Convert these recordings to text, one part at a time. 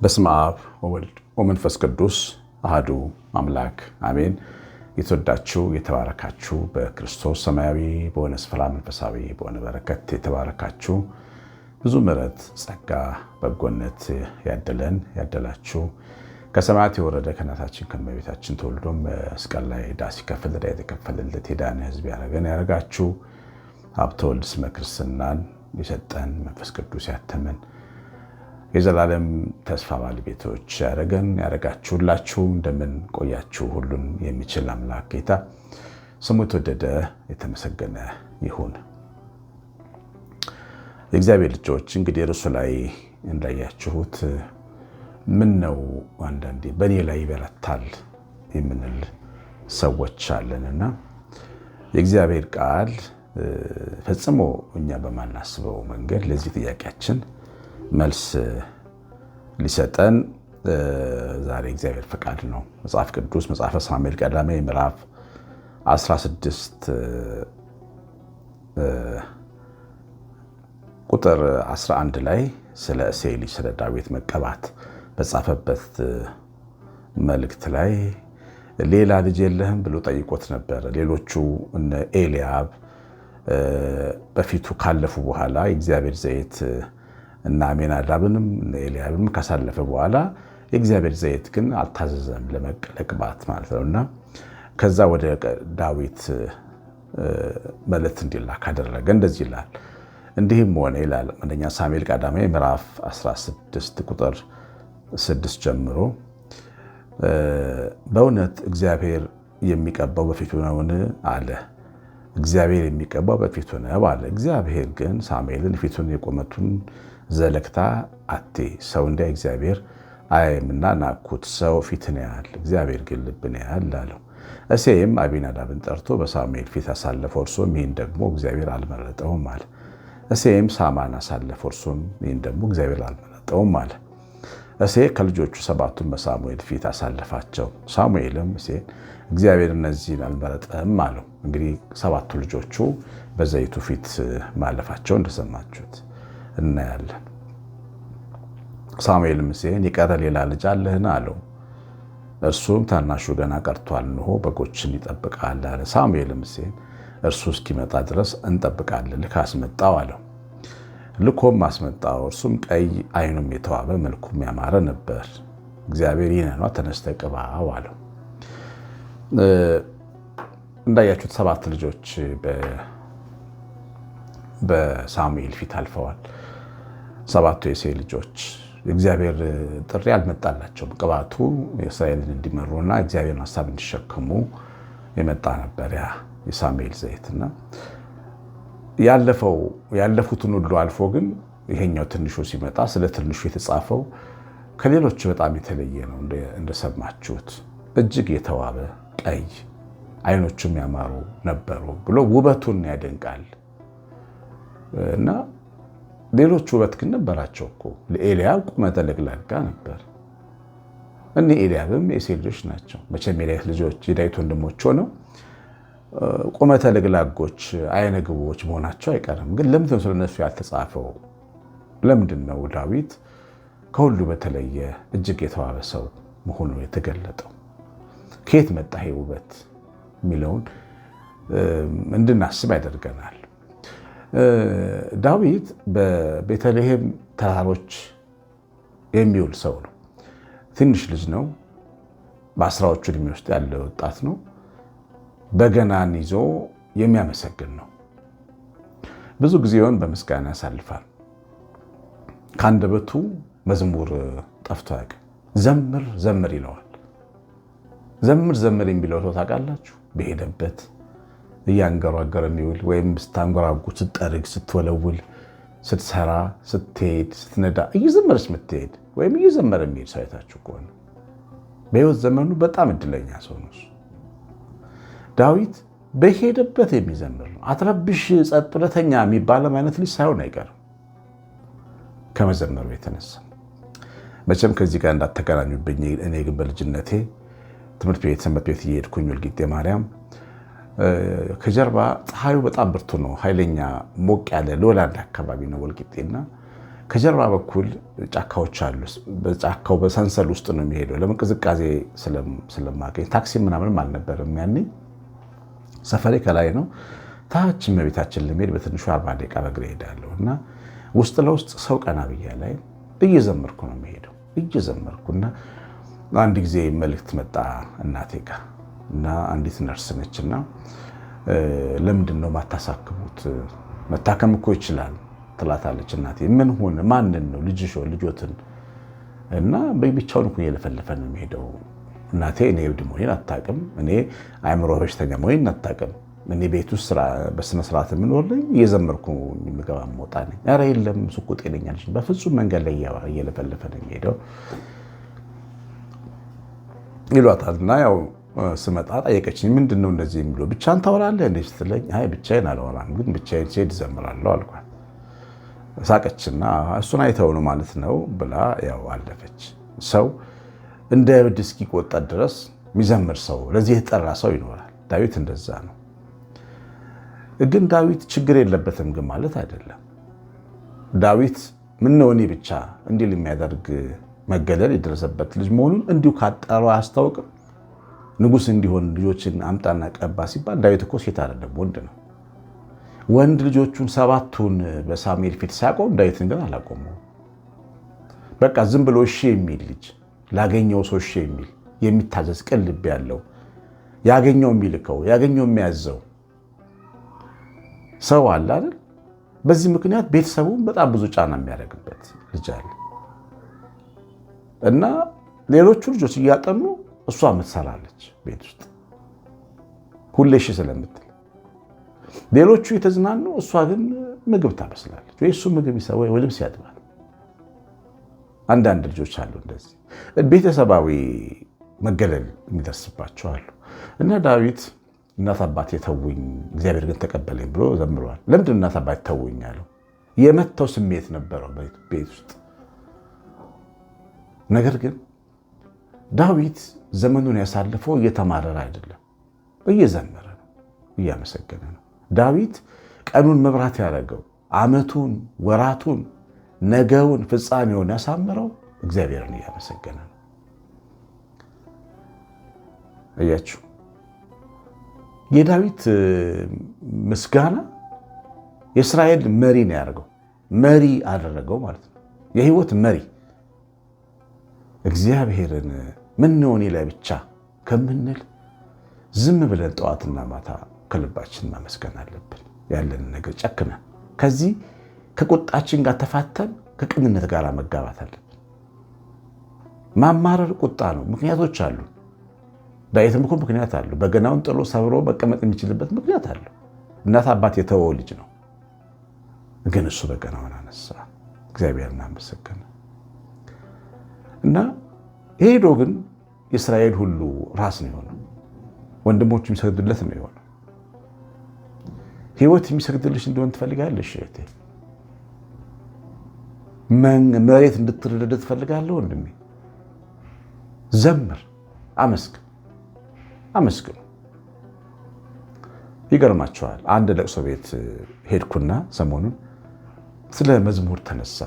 በስመ አብ ወወልድ ወመንፈስ ቅዱስ አሐዱ አምላክ አሜን። የተወዳችሁ የተባረካችሁ በክርስቶስ ሰማያዊ በሆነ ስፍራ መንፈሳዊ በሆነ በረከት የተባረካችሁ ብዙ ምሕረት፣ ጸጋ፣ በጎነት ያደላችሁ ከሰማያት የወረደ ከእናታችን ከእመቤታችን ተወልዶ መስቀል ላይ ዕዳ ሲከፍል ዕዳ የተከፈለለት የዳነ ሕዝብ ያደረጋችሁ ሀብተ ወልድ ስመ ክርስትናን የሰጠን መንፈስ ቅዱስ ያተመን የዘላለም ተስፋ ባለቤቶች ያደረጋችሁላችሁ እንደምን ቆያችሁ? ሁሉን የሚችል አምላክ ጌታ ስሙ የተወደደ የተመሰገነ ይሁን። የእግዚአብሔር ልጆች እንግዲህ እርሱ ላይ እንዳያችሁት ምን ነው አንዳንዴ በእኔ ላይ ይበረታል የምንል ሰዎች አለንና የእግዚአብሔር ቃል ፈጽሞ እኛ በማናስበው መንገድ ለዚህ ጥያቄያችን መልስ ሊሰጠን ዛሬ እግዚአብሔር ፈቃድ ነው። መጽሐፍ ቅዱስ መጽሐፈ ሳሙኤል ቀዳማዊ ምዕራፍ 16 ቁጥር 11 ላይ ስለ እሴይ ልጅ ስለ ዳዊት መቀባት በጻፈበት መልእክት ላይ ሌላ ልጅ የለህም ብሎ ጠይቆት ነበር። ሌሎቹ እነ ኤልያብ በፊቱ ካለፉ በኋላ የእግዚአብሔር ዘይት እና አሜናዳብንም ኤልያብም ካሳለፈ በኋላ የእግዚአብሔር ዘይት ግን አልታዘዘም ለመቀባት ማለት ነውና ከዛ ወደ ዳዊት መልእክት እንዲላክ አደረገ። እንደዚህ ይላል፣ እንዲህም ሆነ ይላል አንደኛ ሳሙኤል ቀዳማዊ ምዕራፍ 16 ቁጥር 6 ጀምሮ በእውነት እግዚአብሔር የሚቀባው በፊቱ ነውን አለ። እግዚአብሔር የሚቀባው በፊቱ ነው አለ። እግዚአብሔር ግን ሳሙኤልን ፊቱን የቁመቱን ዘለግታ አቴ ሰው እንደ እግዚአብሔር አያይምና ናኩት። ሰው ፊትን ያያል፣ እግዚአብሔር ግን ልብን ያያል አለው። እሴይም አቢናዳብን ጠርቶ በሳሙኤል ፊት አሳለፈው፣ እርሱም ይህን ደግሞ እግዚአብሔር አልመረጠውም አለ። እሴይም ሳማን አሳለፈው፣ እርሱም ይህን ደግሞ እግዚአብሔር አልመረጠውም አለ። እሴይ ከልጆቹ ሰባቱን በሳሙኤል ፊት አሳለፋቸው። ሳሙኤልም እሴይን እግዚአብሔር እነዚህን አልመረጠም አለው። እንግዲህ ሰባቱ ልጆቹ በዘይቱ ፊት ማለፋቸው እንደሰማችሁት እናያለን። ሳሙኤልም እሴይን የቀረ ሌላ ልጅ አለህን አለው። እርሱም ታናሹ ገና ቀርቷል፣ እንሆ በጎችን ይጠብቃል አለ። ሳሙኤልም እሴይን እርሱ እስኪመጣ ድረስ እንጠብቃለን፣ ልክ አስመጣው አለው። ልኮም አስመጣው። እርሱም ቀይ፣ ዓይኑም የተዋበ መልኩም ያማረ ነበር። እግዚአብሔር ይህን ተነስተህ ቅባው አለው። እንዳያችሁት ሰባት ልጆች በሳሙኤል ፊት አልፈዋል። ሰባቱ የእሴይ ልጆች እግዚአብሔር ጥሪ አልመጣላቸውም። ቅባቱ እስራኤልን እንዲመሩና እግዚአብሔርን ሀሳብ እንዲሸከሙ የመጣ ነበር ያ የሳሙኤል ዘይትና ያለፉትን ሁሉ አልፎ ግን ይሄኛው ትንሹ ሲመጣ ስለ ትንሹ የተጻፈው ከሌሎች በጣም የተለየ ነው። እንደሰማችሁት እጅግ የተዋበ ቀይ፣ ዓይኖቹም ያማሩ ነበሩ ብሎ ውበቱን ያደንቃል። እና ሌሎች ውበት ግን ነበራቸው እኮ። ለኤልያብ ቁመተ ለግላጋ ነበር። እኒህ ኤልያብም የእሴይ ልጆች ናቸው። መቼም የዳዊት ልጆች የዳዊት ወንድሞች ሆነው ቁመተ ለግላጎች አይነ ግቦች መሆናቸው አይቀርም። ግን ለምንድን ነው ስለነሱ ያልተጻፈው? ለምንድን ነው ዳዊት ከሁሉ በተለየ እጅግ የተዋበ ሰው መሆኑ የተገለጠው? ከየት መጣ ይሄ ውበት የሚለውን እንድናስብ ያደርገናል። ዳዊት በቤተልሔም ተራሮች የሚውል ሰው ነው። ትንሽ ልጅ ነው። በአስራዎቹ ዕድሜ ውስጥ ያለ ወጣት ነው። በገናን ይዞ የሚያመሰግን ነው። ብዙ ጊዜውን በምስጋና ያሳልፋል። ከአንደበቱ መዝሙር ጠፍቶ አያውቅም። ዘምር ዘምር ይለዋል። ዘምር ዘምር የሚለው ሰው ታውቃላችሁ? በሄደበት እያንገራገረ የሚውል ወይም ስታንጎራጉር፣ ስትጠርግ፣ ስትወለውል፣ ስትሰራ፣ ስትሄድ፣ ስትነዳ እየዘመረች የምትሄድ ወይም እየዘመረ የሚሄድ ሰው አይታችሁ ከሆነ በሕይወት ዘመኑ በጣም እድለኛ ሰው ነው። ዳዊት በሄደበት የሚዘምር ነው። አትረብሽ ጸጥ ብለተኛ የሚባለም አይነት ልጅ ሳይሆን አይቀርም ከመዘመሩ የተነሳ። መቼም ከዚህ ጋር እንዳተገናኙብኝ እኔ ግን በልጅነቴ ትምህርት ቤት ሰንበት ቤት እየሄድኩኝ ወልቂጤ ማርያም ከጀርባ ፀሐዩ በጣም ብርቱ ነው፣ ኃይለኛ ሞቅ ያለ ሎላንድ አካባቢ ነው ወልቂጤና ከጀርባ በኩል ጫካዎች አሉ። በጫካው በሰንሰል ውስጥ ነው የሚሄደው። ለምን ቅዝቃዜ ስለማገኝ ታክሲ ምናምንም አልነበረም ያኔ። ሰፈሬ ከላይ ነው። ታች እመቤታችን ለመሄድ በትንሹ 40 ደቂቃ በእግሬ እሄዳለሁ እና ውስጥ ለውስጥ ሰው ቀና ብያ ላይ እየዘመርኩ ነው የሚሄደው እየዘመርኩና አንድ ጊዜ መልእክት መጣ እናቴ ጋር እና አንዲት ነርስ ነችና ለምንድን ነው ማታሳክሙት? መታከም እኮ ይችላል ትላታለች እናቴ። ምን ሆነ? ማንን ነው? ልጆትን እና ብቻውን እኮ እየለፈለፈ ነው የሚሄደው እናቴ። እኔ እብድ መሆኔን አታውቅም። እኔ አእምሮ በሽተኛ መሆኔን አታውቅም። እኔ ቤት ውስጥ በስነ ስርዓት የምኖር ነኝ፣ እየዘመርኩ የምገባ የምወጣ ነኝ። ኧረ የለም እሱ እኮ ጤነኛ ልጅ በፍጹም መንገድ ላይ እየለፈለፈ ነው የሚሄደው ይሏታል። እና ያው ስመጣ ጠየቀችኝ። ምንድን ነው እንደዚህ የሚለው? ብቻህን ታወራለህ እንዴ ስትለኝ፣ አይ ብቻዬን አላወራም፣ ግን ብቻዬን ስሄድ እዘምራለሁ አልኳት። ሳቀችና እሱን አይተው ነው ማለት ነው ብላ ያው አለፈች። ሰው እንደ እብድ እስኪቆጠር ድረስ የሚዘምር ሰው፣ ለዚህ የተጠራ ሰው ይኖራል። ዳዊት እንደዛ ነው። ግን ዳዊት ችግር የለበትም ግን ማለት አይደለም። ዳዊት ምነው እኔ ብቻ እንዲል የሚያደርግ መገለል የደረሰበት ልጅ መሆኑን እንዲሁ ካጠረው አያስታውቅም። ንጉሥ እንዲሆን ልጆችን አምጣና ቀባ ሲባል ዳዊት እኮ ሴት አይደለም ወንድ ነው። ወንድ ልጆቹን 7ቱን በሳሙኤል ፊት ሲያቆም ዳዊትን ግን አላቆመው። በቃ ዝም ብሎ እሺ የሚል ልጅ፣ ላገኘው ሰው እሺ የሚል የሚታዘዝ ቅን ልብ ያለው፣ ያገኘው የሚልከው ያገኘው የሚያዘው ሰው አለ አይደል? በዚህ ምክንያት ቤተሰቡን በጣም ብዙ ጫና የሚያደርግበት ልጅ አለ እና ሌሎቹ ልጆች እያጠኑ እሷ ምትሰራለች ቤት ውስጥ ሁሌ እሺ ስለምትል፣ ሌሎቹ የተዝናኑ እሷ ግን ምግብ ታበስላለች ወይ እሱ ምግብ ይሰራ ወይ ልብስ ያጥባል። አንዳንድ ልጆች አሉ እንደዚህ ቤተሰባዊ መገለል የሚደርስባቸው አሉ። እና ዳዊት እናት አባቴ ተውኝ እግዚአብሔር ግን ተቀበለኝ ብሎ ዘምሯል። ለምንድን እናት አባቴ ተውኝ ያለው? የመተው ስሜት ነበረው ቤት ውስጥ። ነገር ግን ዳዊት ዘመኑን ያሳለፈው እየተማረረ አይደለም፣ እየዘመረ ነው፣ እያመሰገነ ነው። ዳዊት ቀኑን መብራት ያደረገው ዓመቱን፣ ወራቱን፣ ነገውን፣ ፍጻሜውን ያሳምረው እግዚአብሔርን እያመሰገነ ነው። እያችሁ የዳዊት ምስጋና የእስራኤል መሪ ነው ያደርገው፣ መሪ አደረገው ማለት ነው። የህይወት መሪ እግዚአብሔርን ምን ነው እኔ ላይ ብቻ ከምንል ዝም ብለን ጠዋትና ማታ ከልባችን ማመስገን አለብን። ያለን ነገር ጨክነን ከዚህ ከቁጣችን ጋር ተፋተን ከቅንነት ጋር መጋባት አለብን። ማማረር ቁጣ ነው። ምክንያቶች አሉ። ዳዊትም እኮ ምክንያት አለው። በገናውን ጥሎ ሰብሮ መቀመጥ የሚችልበት ምክንያት አለው። እናት አባት የተወው ልጅ ነው። ግን እሱ በገናውን አነሳ፣ እግዚአብሔርን አመሰገነ እና ሄዶ ግን የእስራኤል ሁሉ ራስ ነው የሆነው። ወንድሞቹ የሚሰግዱለት ነው የሆነው። ህይወት የሚሰግድልሽ እንደሆን ትፈልጋለሽ? መሬት እንድትረዳ ትፈልጋለህ? ወንድሜ ዘምር፣ አመስግን፣ አመስግን። ይገርማቸዋል። አንድ ለቅሶ ቤት ሄድኩና ሰሞኑን ስለ መዝሙር ተነሳ።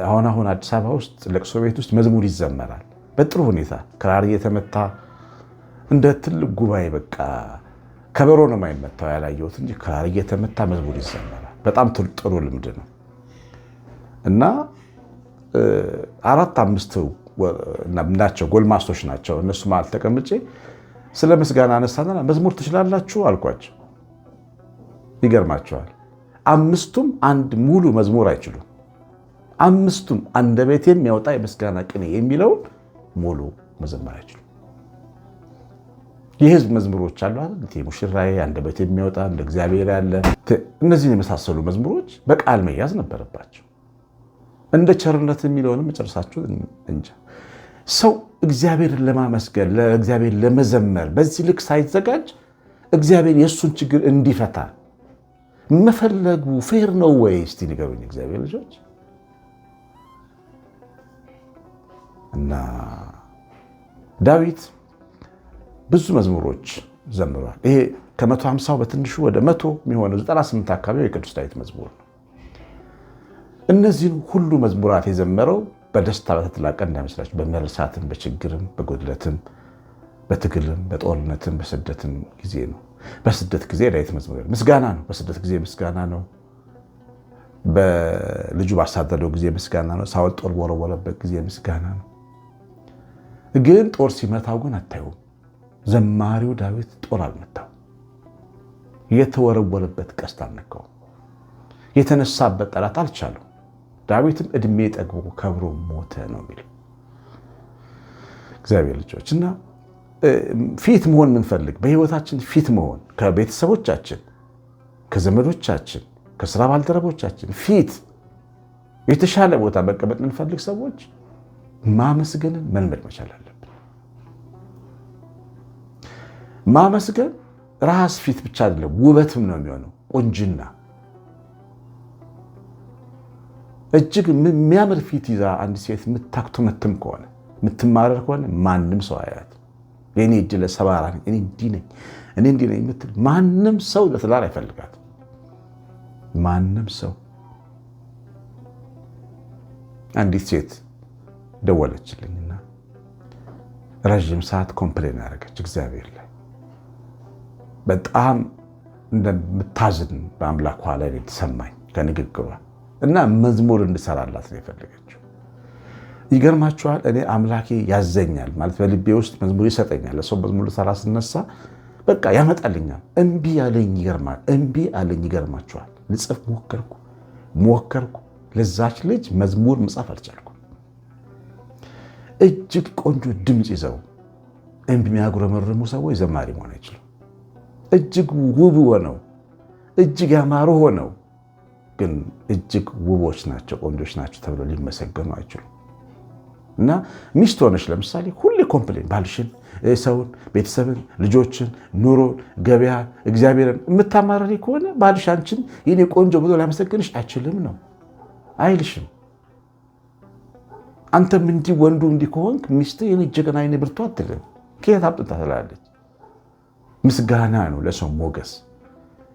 አሁን አዲስ አበባ ውስጥ ለቅሶ ቤት ውስጥ መዝሙር ይዘመራል በጥሩ ሁኔታ። ክራር እየተመታ እንደ ትልቅ ጉባኤ በቃ ከበሮ ነው የማይመታው ያላየሁት እንጂ ክራር እየተመታ መዝሙር ይዘመራል። በጣም ጥሩ ልምድ ነው እና 4-5 ናቸው፣ ጎልማሶች ናቸው። እነሱ ማለት ተቀምጬ ስለ ምስጋና አነሳና መዝሙር ትችላላችሁ አልኳቸው። ይገርማቸዋል። 5ቱም አንድ ሙሉ መዝሙር አይችሉም። 5ቱም አንደበቴ የሚያወጣ የምስጋና ቅኔ የሚለውን ሙሉ መዘመር አይችሉም። የህዝብ መዝሙሮች አሉ አይደል? ሙሽራዬ፣ አንደበቴ የሚያወጣ እንደ እግዚአብሔር ያለ፣ እነዚህን የመሳሰሉ መዝሙሮች በቃል መያዝ ነበረባቸው። እንደ ቸርነት የሚለውንም መጨረሳችሁ እንጃ። ሰው እግዚአብሔርን ለማመስገን ለእግዚአብሔር ለመዘመር በዚህ ልክ ሳይዘጋጅ እግዚአብሔር የእሱን ችግር እንዲፈታ መፈለጉ ፌር ነው ወይ? እስቲ ንገሩኝ እግዚአብሔር ልጆች። እና ዳዊት ብዙ መዝሙሮች ዘምሯል። ይሄ ከ150 በትንሹ ወደ 100 የሚሆነው 98 አካባቢ የቅዱስ ዳዊት መዝሙር ነው። እነዚህን ሁሉ መዝሙራት የዘመረው በደስታ በተጥላቀ እንዳይመስላችሁ በመርሳትም በችግርም በጎድለትም በትግልም በጦርነትም በስደትም ጊዜ ነው። በስደት ጊዜ ዳዊት መዝሙር ምስጋና ነው። በስደት ጊዜ ምስጋና ነው። በልጁ ባሳደደው ጊዜ ምስጋና ነው። ሳውል ጦር በወረወረበት ጊዜ ምስጋና ነው። ግን ጦር ሲመታው ግን አታዩም። ዘማሪው ዳዊት ጦር አልመታው። የተወረወረበት ቀስት አልነካው። የተነሳበት ጠላት አልቻለው። ዳዊትም እድሜ ጠግቦ ከብሮ ሞተ ነው የሚለው እግዚአብሔር ልጆች። እና ፊት መሆን የምንፈልግ በህይወታችን ፊት መሆን ከቤተሰቦቻችን፣ ከዘመዶቻችን፣ ከስራ ባልደረቦቻችን ፊት የተሻለ ቦታ መቀመጥ የምንፈልግ ሰዎች ማመስገንን መልመድ መቻል አለብን። ማመስገን ራስ ፊት ብቻ አይደለም፣ ውበትም ነው የሚሆነው። ቁንጅና እጅግ የሚያምር ፊት ይዛ አንድ ሴት የምታክተመትም ከሆነ የምትማረር ከሆነ ማንም ሰው አያት። የኔ እድለ ሰባራ ነኝ፣ እኔ እንዲህ ነኝ፣ እኔ እንዲህ ነኝ የምትል ማንም ሰው ለትዳር አይፈልጋት። ማንም ሰው። አንዲት ሴት ደወለችልኝና ረዥም ሰዓት ኮምፕሌን ያደረገች እግዚአብሔር ላይ በጣም እንደምታዝን በአምላኳ ላይ የተሰማኝ ከንግግሯ እና መዝሙር እንድሰራላት ነው የፈለገችው። ይገርማችኋል፣ እኔ አምላኬ ያዘኛል ማለት በልቤ ውስጥ መዝሙር ይሰጠኛል። ለሰው መዝሙር ልሰራ ስነሳ በቃ ያመጣልኛል። እምቢ አለኝ። ይገርማል፣ እምቢ አለኝ። ይገርማችኋል፣ ልጽፍ ሞከርኩ። ለዛች ልጅ መዝሙር መጻፍ አልቻልኩም። እጅግ ቆንጆ ድምፅ ይዘው እምቢ የሚያጉረመርሙ ሰዎች ዘማሪ መሆን አይችሉም። እጅግ ውብ ሆነው እጅግ ያማሩ ሆነው ግን እጅግ ውቦች ናቸው፣ ቆንጆች ናቸው ተብለው ሊመሰገኑ አይችሉም። እና ሚስት ሆነች ለምሳሌ ሁሌ ኮምፕሌን ባልሽን፣ ሰውን፣ ቤተሰብን፣ ልጆችን፣ ኑሮን፣ ገበያን፣ እግዚአብሔርን የምታማረሪ ከሆነ ባልሽ አንቺን የኔ ቆንጆ ብሎ ሊያመሰግንሽ አይችልም ነው አይልሽም። አንተም እንዲህ ወንዱ እንዲህ ከሆንክ ሚስት የኔ ጀግና የኔ ብርቱ አትልም። ከየት አምጥታ ትላለች? ምስጋና ነው ለሰው ሞገስ።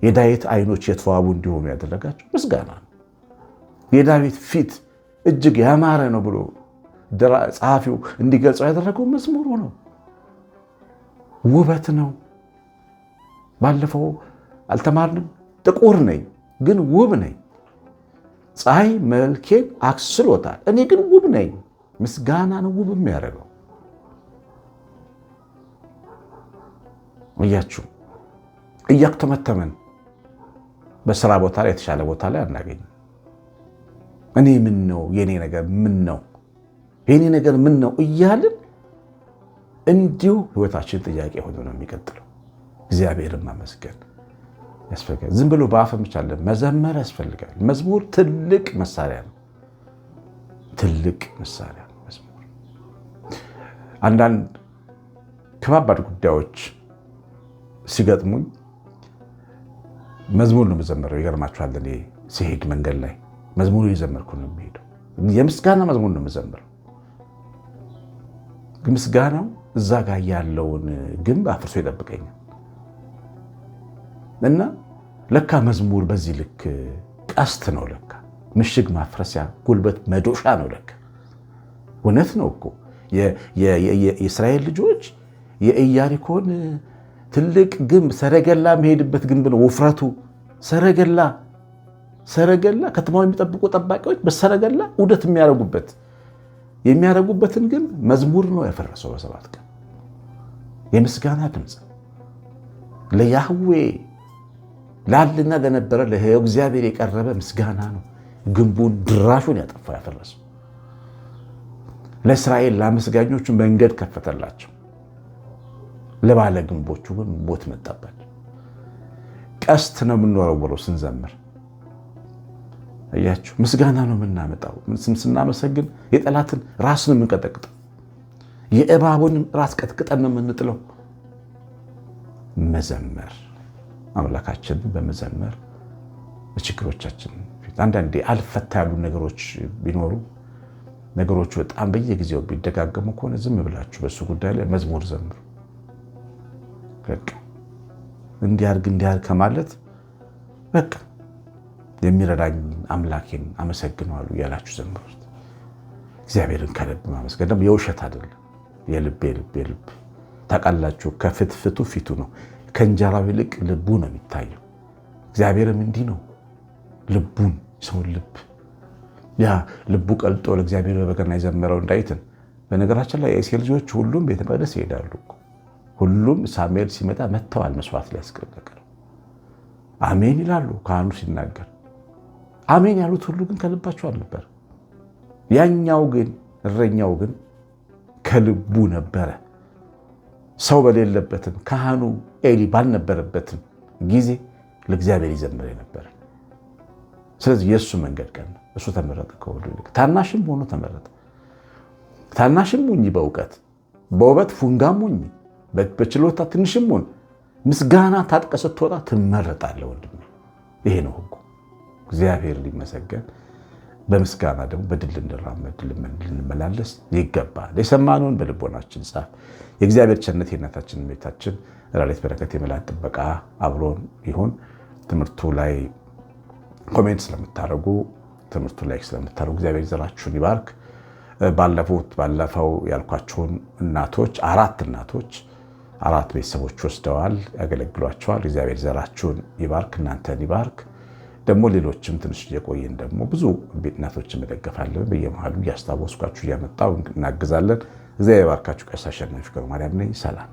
የዳዊት አይኖች የተዋቡ እንዲሆኑ ያደረጋቸው ምስጋና ነው። የዳዊት ፊት እጅግ ያማረ ነው ብሎ ጸሐፊው እንዲገልጸው ያደረገው መዝሙሩ ነው። ውበት ነው። ባለፈው አልተማርንም? ጥቁር ነኝ ግን ውብ ነኝ፣ ፀሐይ መልኬን አክስሎታል፣ እኔ ግን ውብ ነኝ። ምስጋና ነው ውብ የሚያደርገው። እያችሁ እያክተመተመን በስራ ቦታ ላይ የተሻለ ቦታ ላይ አናገኝም። እኔ ምን ነው የኔ ነገር ምን ነው የኔ ነገር ምን ነው እያልን እንዲሁ ህይወታችን ጥያቄ ሆኖ ነው የሚቀጥለው። እግዚአብሔርን ማመስገን ያስፈልጋል። ዝም ብሎ በአፈም ብቻ መዘመር ያስፈልጋል። መዝሙር ትልቅ መሳሪያ ነው። ትልቅ መሳሪያ ነው መዝሙር። አንዳንድ ከባባድ ጉዳዮች ሲገጥሙኝ መዝሙር ነው የምዘምረው። ይገርማችኋል፣ እኔ ሲሄድ መንገድ ላይ መዝሙር እየዘመርኩ ነው የሚሄደው። የምስጋና መዝሙር ነው የምዘምረው። ምስጋናው እዛ ጋር ያለውን ግንብ አፍርሶ ይጠብቀኛል። እና ለካ መዝሙር በዚህ ልክ ቀስት ነው። ለካ ምሽግ ማፍረሲያ ጉልበት መዶሻ ነው። ለካ እውነት ነው እኮ የእስራኤል ልጆች የኢያሪኮን ትልቅ ግንብ ሰረገላ የሚሄድበት ግንብ ነው ውፍረቱ። ሰረገላ ከተማውን የሚጠብቁ ጠባቂዎች በሰረገላ ዑደት የሚያደርጉበትን ግንብ መዝሙር ነው ያፈረሰው በ7 ቀን። የምስጋና ድምፅ ለያህዌ ላልና ለነበረ ለሕያው እግዚአብሔር የቀረበ ምስጋና ነው። ግንቡን ድራሹን ያጠፋ ያፈረሰው። ለእስራኤል ለአመስጋኞቹ መንገድ ከፈተላቸው፣ ለባለ ግንቦቹ ግን ሞት መጣባቸው። ቀስት ነው የምንወረውረው ስንዘምር። አያችሁ፣ ምስጋና ነው የምናመጣው። ስናመሰግን የጠላትን ራስ ነው የምንቀጠቅጠው፣ የእባቡንም ራስ ቀጥቅጠን ነው የምንጥለው። መዘመር አምላካችንን በመዘመር በችግሮቻችን ፊት አንዳንዴ አልፈታ ያሉ ነገሮች ቢኖሩ ነገሮቹ በጣም በየጊዜው ቢደጋገሙ ከሆነ ዝም ብላችሁ በሱ ጉዳይ ላይ መዝሙር ዘምሩ። እንዲያርግ ከማለት በቃ የሚረዳኝ አምላኬን አመሰግነዋለሁ እያላችሁ ዘምሩት። እግዚአብሔርን ከልብ ማመስገን ደግሞ የውሸት አይደለም፣ የልብ ታውቃላችሁ። ከፍትፍቱ ፊቱ ነው፣ ከእንጀራው ይልቅ ልቡ ነው የሚታየው። እግዚአብሔርም እንዲህ ነው፣ ልቡን ሰውን ልብ ያ ልቡ ቀልጦ ለእግዚአብሔር በበገና የዘመረው ዳዊትን። በነገራችን ላይ የእሴይ ልጆች ሁሉም ቤተ መቅደስ ይሄዳሉ። ሁሉም ሳሙኤል ሲመጣ መጥተዋል መስዋዕት ሊያስቀርቡ አሜን ይላሉ ካህኑ ሲናገር። አሜን ያሉት ሁሉ ግን ከልባቸው አልነበር። ያኛው ግን እረኛው ግን ከልቡ ነበረ። ሰው በሌለበትም ካህኑ ኤሊ ባልነበረበትም ጊዜ ለእግዚአብሔር ይዘምር ነበር። ስለዚህ የእሱ መንገድ ቀን እሱ ተመረጠ ከሁሉ ይልቅ። ታናሽም ሆኖ ተመረጠ። ታናሽም ሁኚ በውበት ፉንጋም ሁኚ በችሎታ ትንሽም ሁን ምስጋና ታጥቀ ስትወጣ ትመረጣለህ ወንድሜ። ይሄ ነው ህጉ። እግዚአብሔር ሊመሰገን፣ በምስጋና ደግሞ በድል እንራመድ ልንመላለስ ይገባል። የሰማነውን በልቦናችን ጻፍ። የእግዚአብሔር ቸርነት የእናታችን ቤታችን ራሌት በረከት የመላእክት ጥበቃ አብሮን ይሁን። ትምህርቱ ላይ ኮሜንት ስለምታደርጉ ትምህርቱ ላይ ስለምታደርጉ እግዚአብሔር ዘራችሁን ይባርክ። ባለፈው ያልኳቸውን እናቶች አራት ቤተሰቦች ወስደዋል፣ ያገለግሏቸዋል። እግዚአብሔር ዘራችሁን ይባርክ፣ እናንተን ይባርክ። ደግሞ ሌሎችም ትንሽ እየቆየን ደግሞ ብዙ እናቶችን መደገፋለን። በየመሃሉ እያስታወስኳችሁ እያመጣው እናግዛለን። እግዚአብሔር ይባርካችሁ። ቀሲስ አሸናፊ ገብረማርያም ነኝ። ሰላም